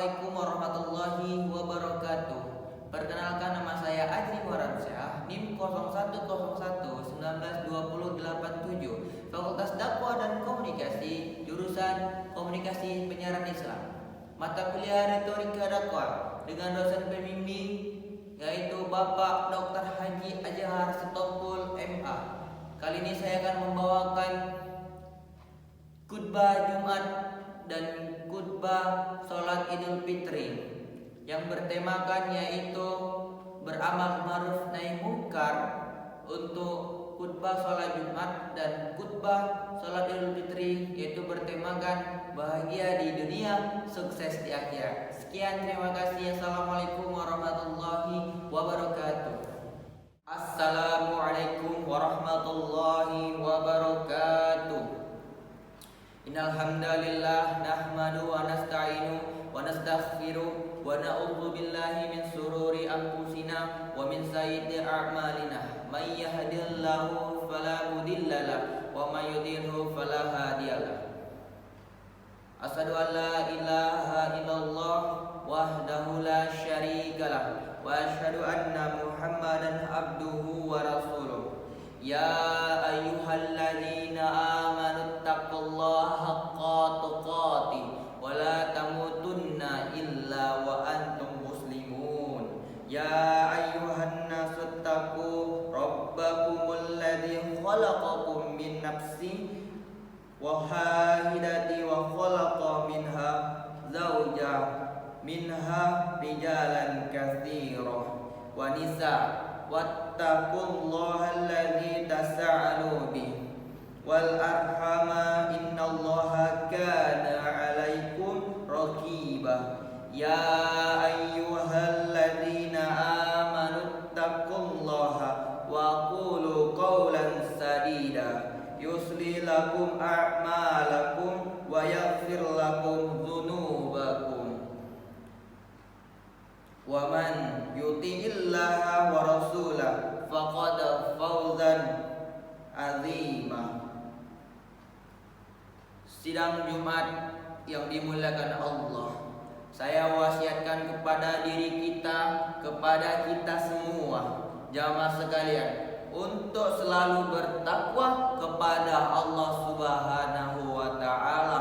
Assalamualaikum warahmatullahi wabarakatuh. Perkenalkan, nama saya Ajri Waransyah, NIM 0101192087, Fakultas Dakwah dan Komunikasi, jurusan Komunikasi Penyiaran Islam. Mata kuliah Retorika Dakwah dengan dosen pembimbing yaitu Bapak Dr. Haji Azhar Sitompul MA. Kali ini saya akan membawakan khutbah Jumat dan khutbah sholat Idul Fitri yang bertemakan yaitu beramal ma'ruf nahi munkar untuk khutbah sholat Jumat, dan khutbah sholat Idul Fitri yaitu bertemakan bahagia di dunia, sukses di akhirat. Sekian, terima kasih. Assalamualaikum warahmatullahi wabarakatuh. Assalamualaikum warahmatullahi wabarakatuh. Innal hamdalillah nahmadu wa nasta'inu wa nastaghfiruh wa na'udzu billahi min shururi anfusina wa min sayyiati a'malina. May yahdihillahu fala mudhillalah wa may yudhlilhu fala hadiyalah. Asyhadu an la ilaha illallah wahdahu la syarikalah wa asyhadu anna Muhammadan abduhu wa rasuluh. Ya ayyuhalladzina amanu taqullaha haqqa tuqatih wa la tamutunna illa wa antum muslimun. Ya ayyuhan nasu taqu rabbakumul ladzi khalaqakum min nafsin wahidatin wa khalaqa minha zawjah minha rijalan katsira wa nisa wattaqullaha alladzi tas'alu bih wal arhama innallaha kana 'alaikum raqiba. Ya ayyuhalladzina amanu taqullaha wa qulu qawlan sadida yuslih lakum a'malakum wa yaghfir lakum dzunubakum. Wa man yuti'illaha wa rasulahu faqad fawzan 'azima. Sidang Jumat yang dimuliakan Allah, saya wasiatkan kepada diri kita, kepada kita semua jamaah sekalian, untuk selalu bertakwa kepada Allah Subhanahu wa taala,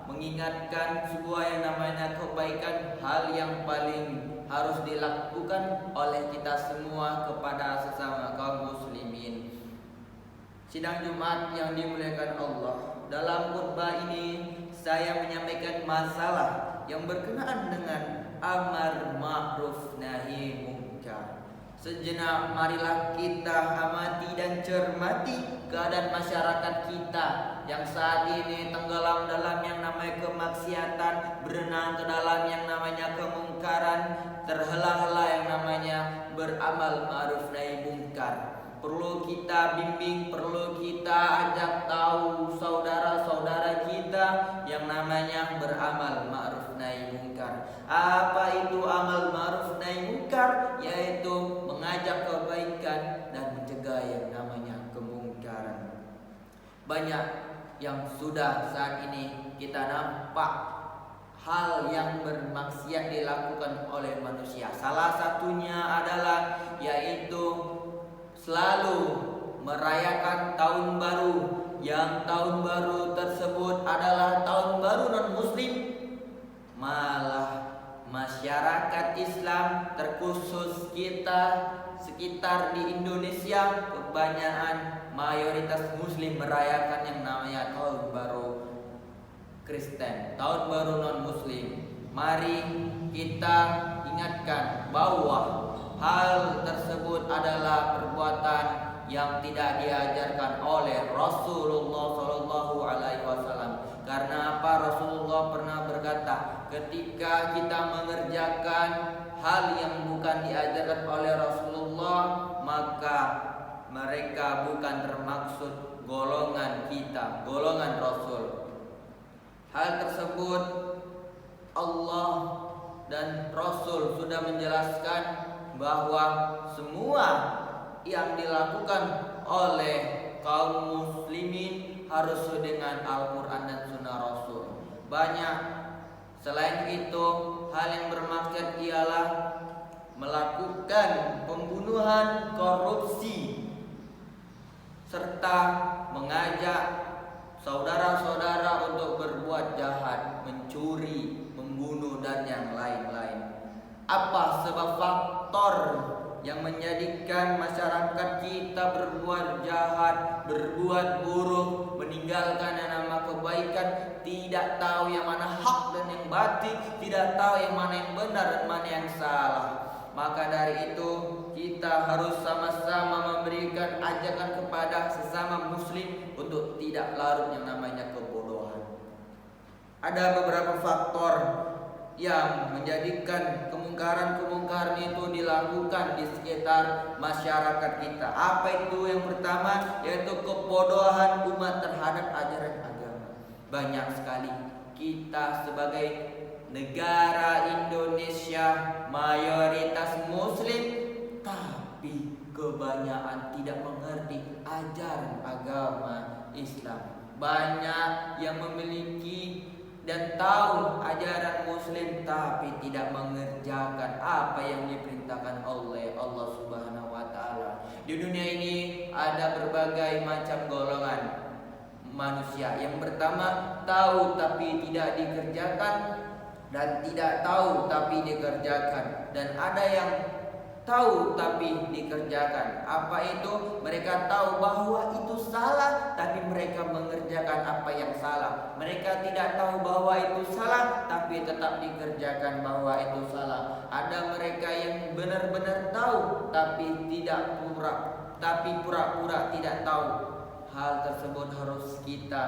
mengingatkan sebuah yang namanya kebaikan, hal yang paling harus dilakukan oleh kita semua kepada sesama kaum muslimin. Sidang Jumat yang dimuliakan Allah, dalam khutbah ini saya menyampaikan masalah yang berkenaan dengan amar ma'ruf nahi munkar. Sejenak marilah kita amati dan cermati keadaan masyarakat kita yang saat ini tenggelam dalam yang namanya kemaksiatan, berenang ke dalam yang namanya kemungkaran, terhela-hela yang namanya beramal ma'ruf nahi munkar. Perlu kita bimbing, perlu kita ajak tahu saudara-saudara kita yang namanya beramal ma'ruf nahi munkar. Apa itu amal ma'ruf nahi munkar? Yaitu mengajak kebaikan dan mencegah yang namanya kemungkaran. Banyak yang sudah saat ini kita nampak hal yang bermaksiat dilakukan oleh manusia. Salah satunya adalah yaitu selalu merayakan tahun baru, yang tahun baru tersebut adalah tahun baru non-muslim. Malah masyarakat Islam, terkhusus kita sekitar di Indonesia, kebanyakan mayoritas muslim merayakan yang namanya tahun baru Kristen, tahun baru non-muslim. Mari kita ingatkan bahwa hal tersebut adalah perbuatan yang tidak diajarkan oleh Rasulullah SAW. Karena apa? Rasulullah pernah berkata, ketika kita mengerjakan hal yang bukan diajarkan oleh Rasulullah, maka mereka bukan termaksud golongan kita, golongan Rasul. Hal tersebut Allah dan Rasul sudah menjelaskan bahwa semua yang dilakukan oleh kaum muslimin harus dengan Al-Quran dan Sunnah Rasul. Banyak Selain itu, hal yang bermaksud ialah melakukan pembunuhan, korupsi, serta mengajak saudara-saudara untuk berbuat jahat, mencuri, membunuh, dan yang lain-lain. Apa sebab faktor yang menjadikan masyarakat kita berbuat jahat, berbuat buruk, meninggalkan yang nama kebaikan, tidak tahu yang mana hak dan yang batil, tidak tahu yang mana yang benar dan mana yang salah? Maka dari itu kita harus sama-sama memberikan ajakan kepada sesama muslim untuk tidak larut yang namanya kebodohan. Ada beberapa faktor yang menjadikan kemungkaran-kemungkaran itu dilakukan di sekitar masyarakat kita. Apa itu? Yang pertama yaitu kebodohan umat terhadap ajaran agama. Banyak sekali kita sebagai negara Indonesia mayoritas muslim, tapi kebanyakan tidak mengerti ajaran agama Islam. Banyak yang memiliki dan tahu ajaran muslim tapi tidak mengerjakan apa yang diperintahkan oleh Allah Subhanahu wa taala. Di dunia ini ada berbagai macam golongan manusia. Yang pertama, tahu tapi tidak dikerjakan, dan tidak tahu tapi dikerjakan, dan ada yang tahu tapi dikerjakan. Apa itu? Mereka tahu bahwa itu salah tapi mereka mengerjakan apa yang salah. Mereka tidak tahu bahwa itu salah tapi tetap dikerjakan bahwa itu salah. Ada mereka yang benar-benar tahu tapi pura-pura tidak tahu. Hal tersebut harus kita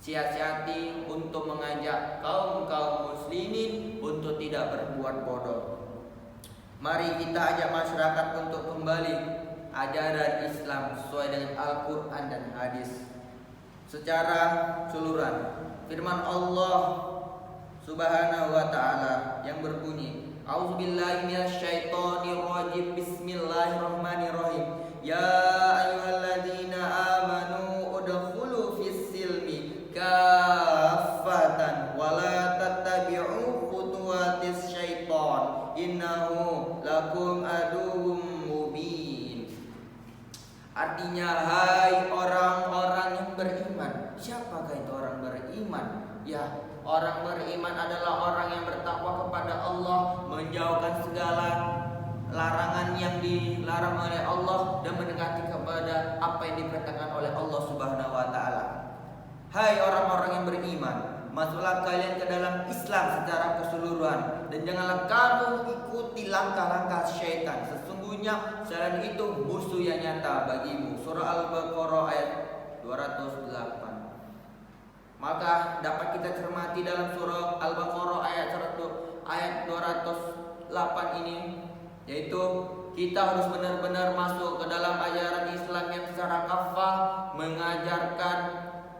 siasati untuk mengajak kaum muslimin untuk tidak berbuat bodoh. Mari kita ajak masyarakat untuk kembali ajaran Islam sesuai dengan Al-Quran dan hadis. Secara keseluruhan, firman Allah Subhanahu wa ta'ala yang berbunyi, A'udzubillahi minasyaitonirrajim, Bismillahirrahmanirrahim. Ya ayyuhalladzina amanu udkhulu fis-silmi kaffatan wa la tattabi'u khutuwatis syaitan innahu lakum aduwwum mubin. Artinya, hai orang-orang yang beriman. Siapakah itu orang beriman? Ya, orang beriman adalah orang yang bertakwa kepada Allah, menjauhkan segala larangan yang dilarang oleh Allah dan mendekati kepada apa yang diperintahkan oleh Allah Subhanahu wa taala. Hai orang-orang yang beriman, masuklah kalian ke dalam Islam secara keseluruhan dan janganlah kamu ikuti langkah-langkah syaitan. Sesungguhnya selain itu musuh yang nyata bagimu. Surah Al-Baqarah ayat 208. Maka dapat kita cermati dalam surah Al-Baqarah ayat 208 ini, yaitu kita harus benar-benar masuk ke dalam ajaran Islam yang secara kafah mengajarkan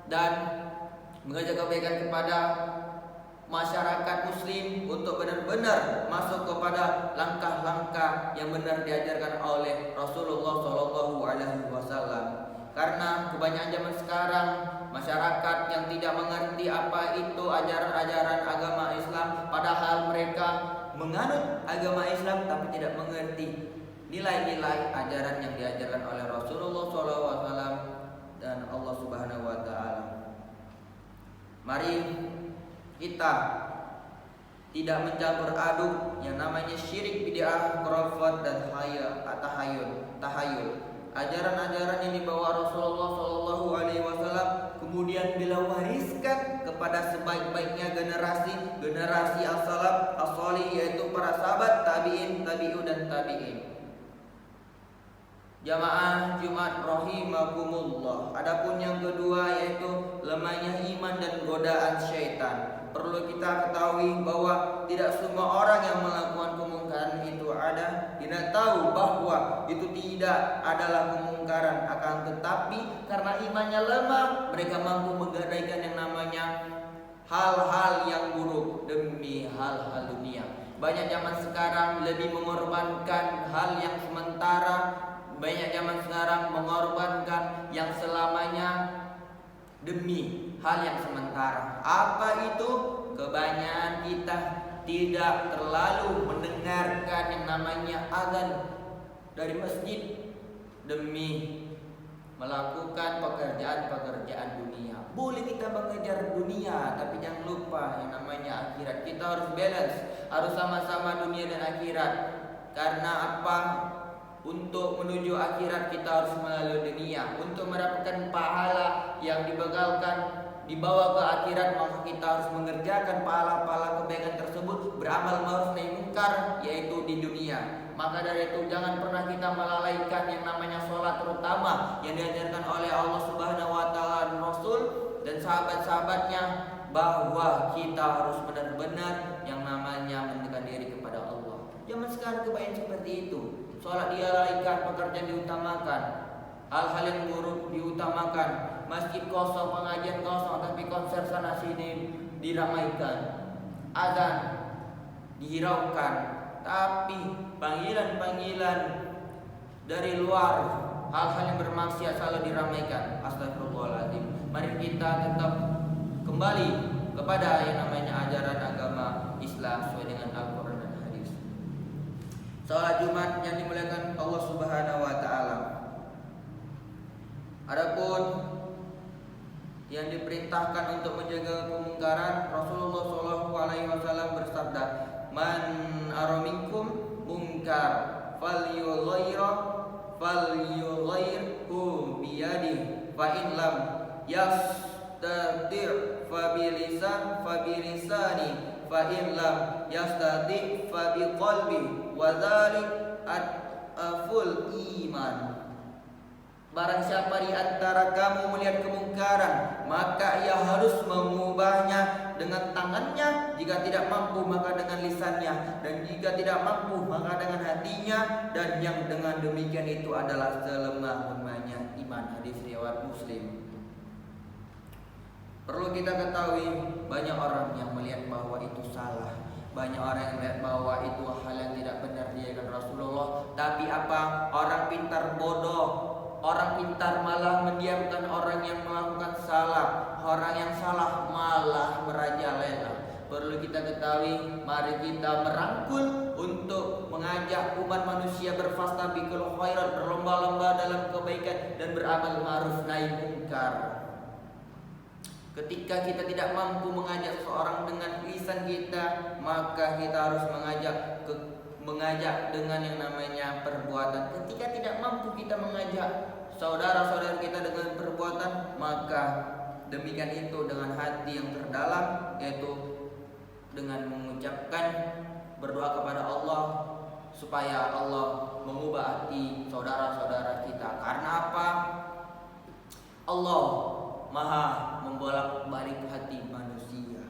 dan mengajak kebaikan kepada masyarakat muslim untuk benar-benar masuk kepada langkah-langkah yang benar diajarkan oleh Rasulullah SAW. Karena kebanyakan zaman sekarang masyarakat yang tidak mengerti apa itu ajaran-ajaran agama Islam, padahal mereka menganut agama Islam tapi tidak mengerti nilai-nilai ajaran yang diajarkan oleh Rasulullah SAW dan Allah Subhanahu wa taala. Mari kita tidak mencampur aduk yang namanya syirik, bid'ah, khurafat dan tahayul. Ajaran-ajaran yang dibawa Rasulullah SAW kemudian bila wariskan kepada sebaik-baiknya generasi as-salaf as-salih, yaitu para sahabat, tabi'in, tabi'u dan tabi'in. Jamaah Jumat rahimakumullah. Adapun yang kedua yaitu lemahnya iman dan godaan syaitan. Perlu kita ketahui bahwa tidak semua orang yang melakukan kemungkaran itu ada tidak tahu bahwa itu tidak adalah kemungkaran, akan tetapi karena imannya lemah mereka mampu menggadaikan yang namanya hal-hal yang buruk demi hal-hal dunia. Banyak zaman sekarang lebih mengorbankan hal yang sementara. Banyak zaman sekarang mengorbankan yang selamanya demi hal yang sementara. Apa itu? kebanyakan kita tidak terlalu mendengarkan yang namanya azan dari masjid demi melakukan pekerjaan-pekerjaan dunia. Boleh kita mengejar dunia, tapi jangan lupa yang namanya akhirat. Kita harus balance, harus sama-sama dunia dan akhirat. Karena apa? Untuk menuju akhirat kita harus melalui dunia. Untuk mendapatkan pahala yang dibawa ke akhirat, maka kita harus mengerjakan pahala-pahala kebaikan tersebut, beramal ma'ruf nahi munkar, yaitu di dunia. Maka dari itu jangan pernah kita melalaikan yang namanya sholat, terutama yang diajarkan oleh Allah Subhanahu wa taala dan Rasul dan sahabat-sahabatnya, bahwa kita harus benar-benar yang namanya mendekatkan diri kepada Allah. Zaman sekarang kebanyakan seperti itu. Sholat dilalaikan, pekerjaan diutamakan, hal-hal yang buruk diutamakan, masjid kosong, pengajian kosong, tapi konser sana sini diramaikan, azan dihiraukan, tapi panggilan-panggilan dari luar, hal-hal yang bermaksiat selalu diramaikan. Astagfirullahaladzim. Mari kita tetap kembali kepada yang namanya ajaran agama Islam sesuai dengan Al-Quran dan hadis. Salat Jumat yang dimuliakan Allah Subhanahu wa taala. Adapun yang diperintahkan untuk menjaga kemungkaran, Rasulullah SAW bersabda, "Man araminkum munkar falyughayyirhu biyadihi fa in lam yastati' fa bilisani fa in lam yastati' fa biqalbi wa dzalik aful iman." Barang siapa di antara kamu melihat kemungkaran, maka ia harus mengubahnya dengan tangannya. Jika tidak mampu, maka dengan lisannya, dan jika tidak mampu, maka dengan hatinya. Dan yang dengan demikian itu adalah selemah-lemahnya iman. Hadis riwayat Muslim. Perlu kita ketahui, banyak orang yang melihat bahwa itu salah, banyak orang yang melihat bahwa itu hal yang tidak benar diajarkan Rasulullah. Tapi apa? Orang pintar bodoh. Orang pintar malah mendiamkan orang yang melakukan salah. Orang yang salah malah merajalela. Perlu kita ketahui, mari kita merangkul untuk mengajak umat manusia berfastabiqul khairat, berlomba-lomba dalam kebaikan dan beramal ma'ruf nahi munkar. Ketika kita tidak mampu mengajak seseorang dengan lisan kita, maka kita harus mengajak dengan yang namanya perbuatan. Ketika tidak mampu kita mengajak saudara-saudara kita dengan perbuatan, maka demikian itu dengan hati yang terdalam, yaitu dengan mengucapkan berdoa kepada Allah supaya Allah mengubah hati saudara-saudara kita. Karena apa? Allah Maha membolak-balik hati manusia.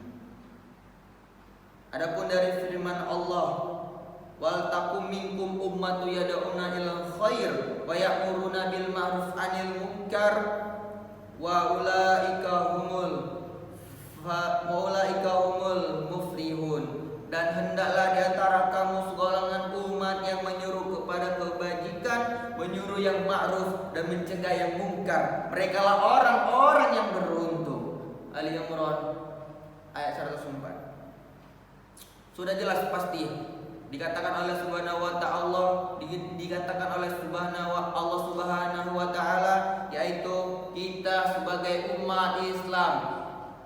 Adapun dari firman Allah, wal takum minkum ummatu yad'una ilal khair wa ya'muruna bil ma'ruf 'anil munkar wa ulaika humul muflihun. Dan hendaklah di antara kamu segolongan umat yang menyuruh kepada kebajikan, menyuruh yang ma'ruf dan mencegah yang munkar. Merekalah orang-orang yang beruntung. Ali Imran ayat 104. Sudah jelas pasti dikatakan oleh Subhanahu wa ta'ala, dikatakan oleh Allah Subhanahu wa ta'ala, yaitu kita sebagai umat Islam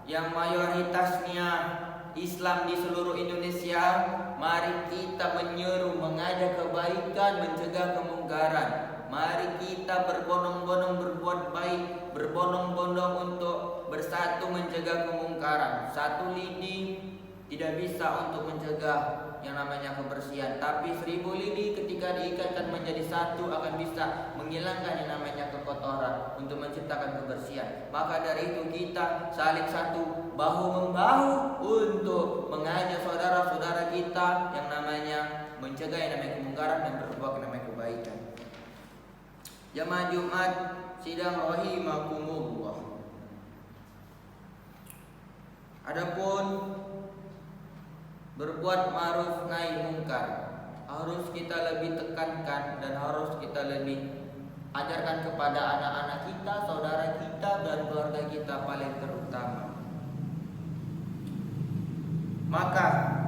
yang mayoritasnya Islam di seluruh Indonesia, mari kita menyeru, mengajak kebaikan, mencegah kemungkaran. Mari kita berbondong-bondong berbuat baik, berbondong-bondong untuk bersatu mencegah kemungkaran. Satu lidi tidak bisa untuk mencegah yang namanya kebersihan, tapi 1000 lidi ketika diikatkan menjadi satu akan bisa menghilangkan yang namanya kekotoran untuk menciptakan kebersihan. Maka dari itu kita saling satu, bahu-membahu untuk mengajak saudara-saudara kita yang namanya mencegah yang namanya kemungkaran dan berbuat yang namanya kebaikan. Jamaah Jumat sidang rahimakumullah. Adapun berbuat ma'ruf nahi munkar harus kita lebih tekankan dan harus kita lebih ajarkan kepada anak-anak kita, saudara kita, dan keluarga kita paling terutama. Maka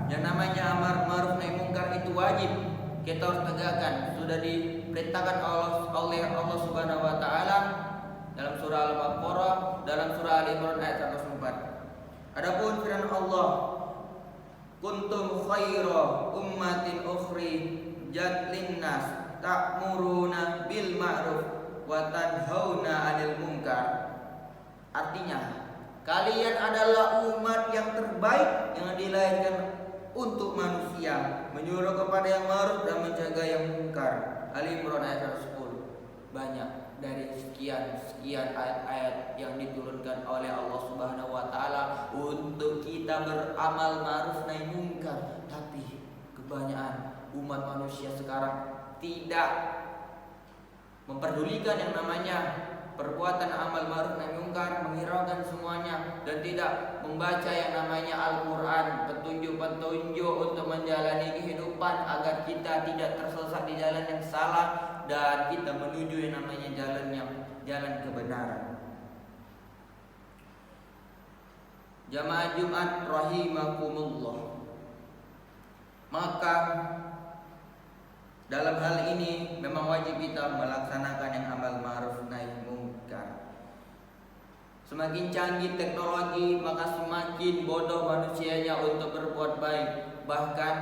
yang namanya amar ma'ruf nahi munkar itu wajib kita harus tegakkan. Sudah diperintahkan oleh Allah Subhanahu wa taala dalam surah Al-Baqarah, dalam surah Al-Imran ayat 104. Adapun firman Allah, kuntum khaira ummatin ukhrijat linnas ta'muruna bil ma'ruf wa tanhauna 'anil munkar. Artinya, kalian adalah umat yang terbaik yang dilahirkan untuk manusia, menyuruh kepada yang ma'ruf dan mencegah yang munkar. Al-Imran ayat 110. Banyak dari sekian ayat-ayat yang diturunkan oleh Allah Subhanahu wa taala untuk kita beramal ma'ruf nahi munkar. Tapi kebanyakan umat manusia sekarang tidak memperdulikan yang namanya perbuatan amal ma'ruf nahi munkar, menghiraukan semuanya dan tidak membaca yang namanya Al-Qur'an, petunjuk-petunjuk untuk menjalani kehidupan agar kita tidak tersesat di jalan yang salah dan kita menuju yang namanya jalan kebenaran. Jamaah Jumat rahimakumullah. Maka dalam hal ini memang wajib kita melaksanakan yang amal ma'ruf nahi munkar. Semakin canggih teknologi, maka semakin bodoh manusianya untuk berbuat baik. Bahkan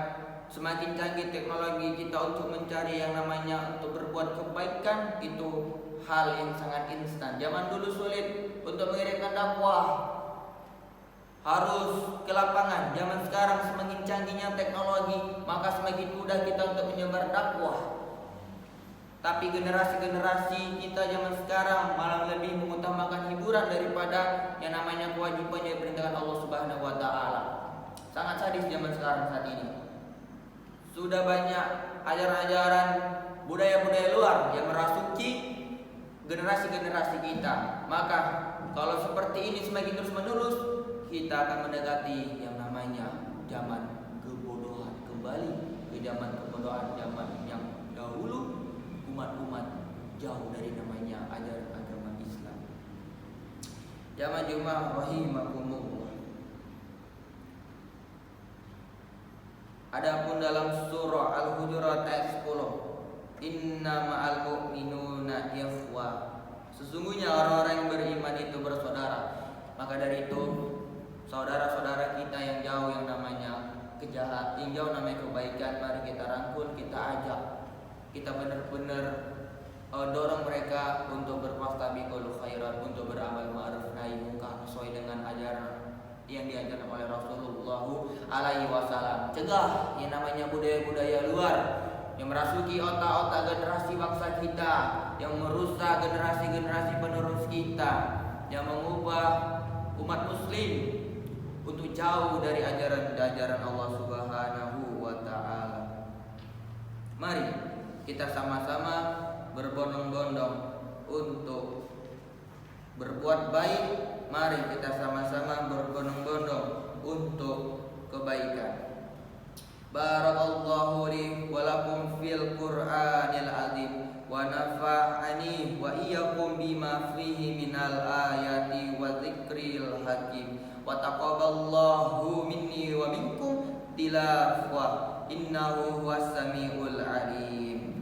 semakin canggih teknologi kita untuk mencari yang namanya untuk berbuat kebaikan, itu hal yang sangat instan. Zaman dulu sulit untuk mengirimkan dakwah, harus ke lapangan. Zaman sekarang semakin canggihnya teknologi, maka semakin mudah kita untuk menyebar dakwah. Tapi generasi-generasi kita zaman sekarang malah lebih mengutamakan hiburan daripada yang namanya kewajiban yang diperintahkan Allah Subhanahu wa taala. Sangat sadis zaman sekarang saat ini. Sudah banyak ajaran-ajaran budaya-budaya luar yang merasuki generasi-generasi kita. Maka kalau seperti ini semakin terus-menerus, kita akan mendekati yang namanya zaman kebodohan, kembali ke zaman kebodohan, zaman yang dahulu umat-umat jauh dari namanya ajaran agama Islam. Jamaah Jumat rahimakumullah. Adapun dalam surah Al-Hujurat ayat 10, inna ma'al mu'minuna ikhwah. Sesungguhnya orang-orang yang beriman itu bersaudara. Maka dari itu saudara-saudara kita yang jauh yang namanya kejahatan, yang jauh namanya kebaikan, mari kita rangkul, kita ajak, kita benar-benar dorong mereka untuk berfastabiqul khairat, untuk beramal ma'ruf nahi munkar sesuai dengan ajaran yang diajarkan oleh Rasulullah alaihi wasallam. Cegah yang namanya budaya-budaya luar yang merasuki otak-otak generasi bangsa kita, yang merusak generasi-generasi penerus kita, yang mengubah umat muslim untuk jauh dari ajaran Allah Subhanahu wa taala. Mari kita sama-sama berbondong-bondong untuk berbuat baik. Mari kita sama-sama berbondong-bondong untuk kebaikan. Barakallahu li wa lakum fil Qur'anil azim wa nafa'ani wa iyyakum bima fihi minal ayati wa dzikril hakim wa taqabbalallahu minni wa minkum tilawah innahu huwas samiul alim.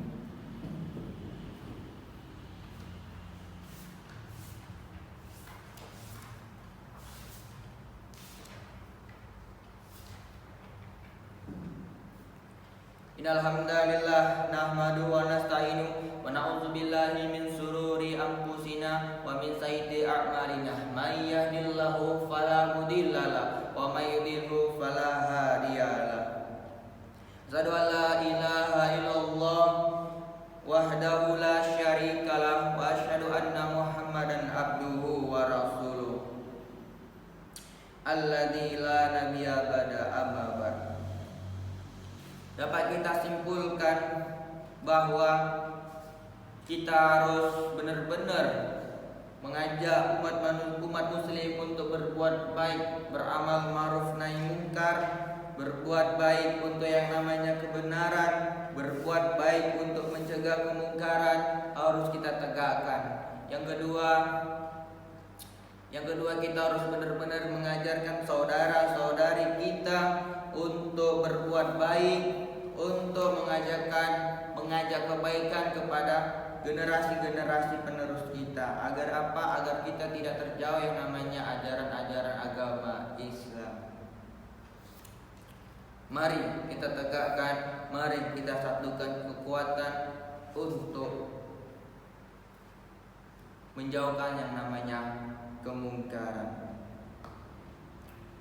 Innal hamdalillah nahmaduhu wa nasta'inu wa na'udzu billahi min sururi anfusina wa min sayyiati a'malina. May yahdihillahu fala mudhillalah wa may yudhlilhu fala hadiyalah. Asyhadu an la ilaha illallah wahdahu la syarikalah wa asyhadu anna Muhammadan abduhu wa rasuluh alladzi la nabiyya ba'da amma ba'd. Dapat kita simpulkan bahwa kita harus benar-benar mengajak umat muslim untuk berbuat baik, beramal ma'ruf nahi munkar, berbuat baik untuk yang namanya kebenaran, berbuat baik untuk mencegah kemungkaran, harus kita tegakkan. Yang kedua kita harus benar-benar mengajarkan saudara-saudari kita berbuat baik, untuk mengajak kebaikan kepada generasi-generasi penerus kita. Agar apa? Agar kita tidak terjauh yang namanya ajaran-ajaran agama Islam. Mari kita tegakkan, mari kita satukan kekuatan untuk menjauhkan yang namanya kemungkaran.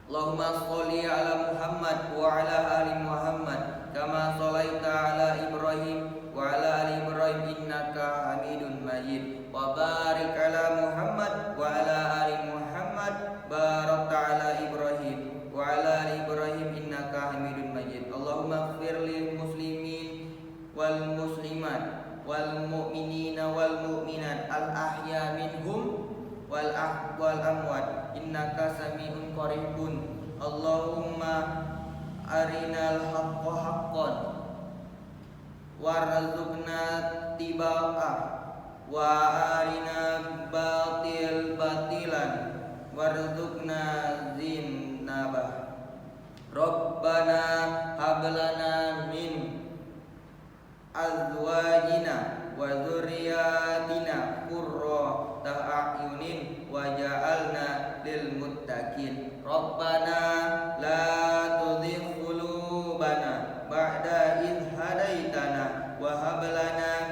Allahumma sholli ala Muhammad wa ala ali Muhammad kama sholaita ala Ibrahim wa ala ali Ibrahim innaka Hamidun Majid, wa barik ala Muhammad wa ala ali Muhammad barakta ala Ibrahim wa ala ali Ibrahim innaka Hamidun Majid. Allahumma ighfir lil muslimin wal muslimat wal mu'minina wal mu'minat al ahya minhum wal amwat innaka sami'un qaribun. Allahumma arinal haqqa haqqan warzuqna tiba'ah wa arina batil batilan warzuqna zinabah. Rabbana hablana min azwajina wa dzurriyyatina qurrata a'yunin waj'alna lil muttaqin. Rabbana la tuzigh qulubana ba'da idh hadaitana wa hab lana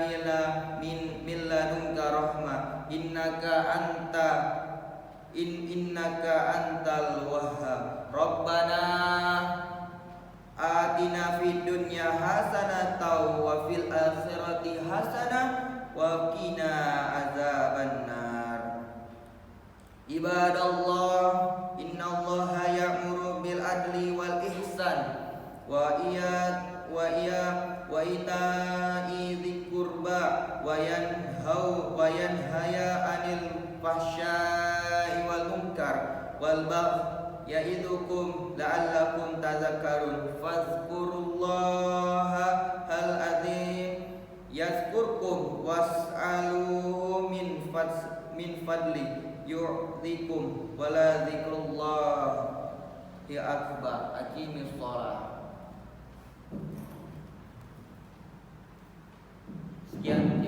min ladunka rahmah innaka antal wahhab. Rabbana atina fid dunya hasanatan wa fil akhirati hasanah wa qina azabannar. Ibadallah, innallaha ya'muru bil adli wal ihsan wa ita'i dzil qurba wa yanhaya 'anil fahsya'i wal munkar wal baghi ya'idukum la'allakum tadhakkarun. Fadhkurullaha hal azim yazkurkum was'aluhu min fadli yu'tikum wala dzikrullahi akbar. Aqimis shalah. Sekian.